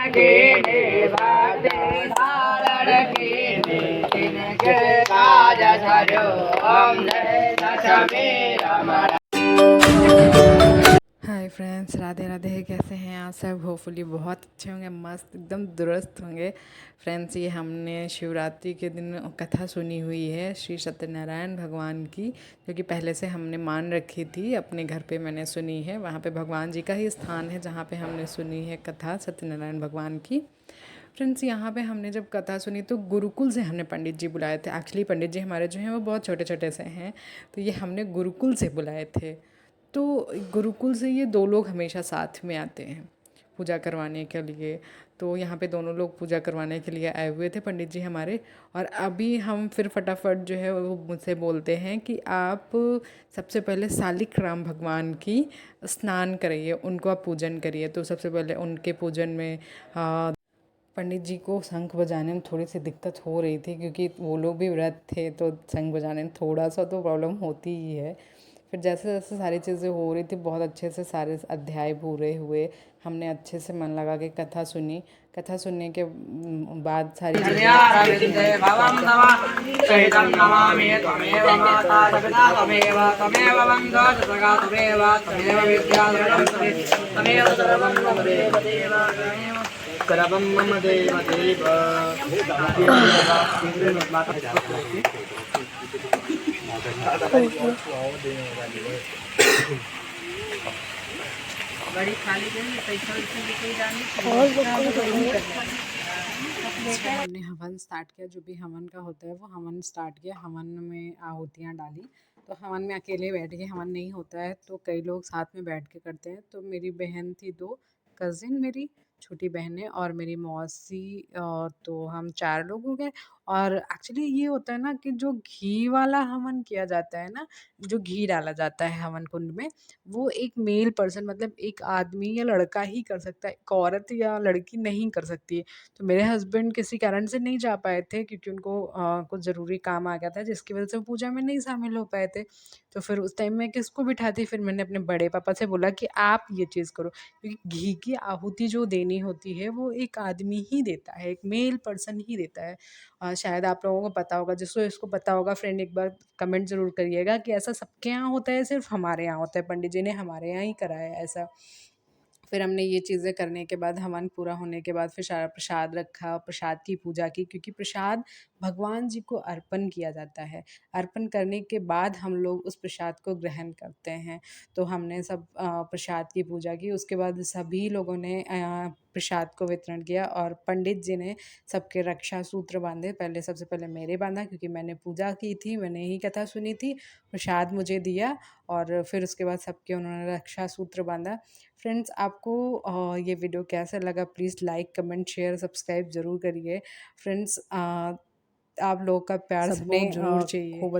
की भक्ति धारण की जिनके काज सरो ओम जय दशमी रमण। Hi friends, Radhe Radhe. कैसे हैं आप सब? होपफुली बहुत अच्छे होंगे, मस्त एकदम दुरुस्त होंगे। फ्रेंड्स, ये हमने शिवरात्रि के दिन कथा सुनी हुई है श्री सत्यनारायण भगवान की, जो कि पहले से हमने मान रखी थी। अपने घर पे मैंने सुनी है, वहाँ पे भगवान जी का ही स्थान है जहाँ पे हमने सुनी है कथा सत्यनारायण भगवान की। फ्रेंड्स, यहाँ पे हमने जब कथा सुनी तो गुरुकुल से हमने पंडित जी बुलाए थे। एक्चुअली पंडित जी हमारे जो हैं वो बहुत छोटे छोटे से हैं, तो ये हमने गुरुकुल से बुलाए थे। तो गुरुकुल से ये दो लोग हमेशा साथ में आते हैं पूजा करवाने के लिए। तो यहाँ पे दोनों लोग पूजा करवाने के लिए आए हुए थे पंडित जी हमारे। और अभी हम फिर फटाफट जो है वो मुझसे बोलते हैं कि आप सबसे पहले शालिक राम भगवान की स्नान करिए, उनको आप पूजन करिए। तो सबसे पहले उनके पूजन में पंडित जी को शंख बजाने में थोड़ी सी दिक्कत हो रही थी, क्योंकि वो लोग भी व्रत थे, तो शंख बजाने में थोड़ा सा तो प्रॉब्लम होती ही है। फिर जैसे जैसे सारी चीज़ें हो रही थी, बहुत अच्छे से सारे अध्याय पूरे हुए। हमने अच्छे से मन लगा के कथा सुनी। कथा सुनने के बाद सारी चीज़ें सर्वं मम देव देव बड़ी खाली पैसा हमने हवन स्टार्ट किया। जो भी हवन का होता है वो हवन स्टार्ट किया। हवन में आहुतियाँ डाली। तो हवन में अकेले बैठ के हवन नहीं होता है, तो कई लोग साथ में बैठ के करते हैं। तो मेरी बहन थी, दो कज़िन, मेरी छोटी बहनें और मेरी मौसी। तो हम 4 लोग हो गए। और एक्चुअली ये होता है ना कि जो घी वाला हवन किया जाता है ना, जो घी डाला जाता है हवन कुंड में, वो एक मेल पर्सन मतलब एक आदमी या लड़का ही कर सकता है, एक औरत या लड़की नहीं कर सकती है। तो मेरे हस्बैंड किसी कारण से नहीं जा पाए थे, क्योंकि उनको कुछ ज़रूरी काम आ गया था, जिसकी वजह से वो पूजा में नहीं शामिल हो पाए थे। तो फिर उस टाइम मैं किसको बिठाती? फिर मैंने अपने बड़े पापा से बोला कि आप ये चीज़ करो, क्योंकि घी की आहुति जो देनी होती है वो एक आदमी ही देता है, एक मेल पर्सन ही देता है। शायद आप लोगों को पता होगा। जिसको इसको पता होगा फ्रेंड एक बार कमेंट ज़रूर करिएगा कि ऐसा सबके यहाँ होता है, सिर्फ हमारे यहाँ होता है? पंडित जी ने हमारे यहाँ ही कराया ऐसा। फिर हमने ये चीज़ें करने के बाद, हवन पूरा होने के बाद, फिर सारा प्रसाद रखा, प्रसाद की पूजा की, क्योंकि प्रसाद भगवान जी को अर्पण किया जाता है। अर्पण करने के बाद हम लोग उस प्रसाद को ग्रहण करते हैं। तो हमने सब प्रसाद की पूजा की। उसके बाद सभी लोगों ने प्रसाद को वितरण किया और पंडित जी ने सबके रक्षा सूत्र बांधे। पहले सबसे पहले मेरे बांधा, क्योंकि मैंने पूजा की थी, मैंने ही कथा सुनी थी। प्रसाद मुझे दिया और फिर उसके बाद सबके उन्होंने रक्षा सूत्र बांधा। फ्रेंड्स, आपको ये वीडियो कैसा लगा? Please like, comment, share, subscribe ज़रूर करिए। फ्रेंड्स, आप लोगों का प्यार सबने सपोर्ट ज़रूर चाहिए। खूब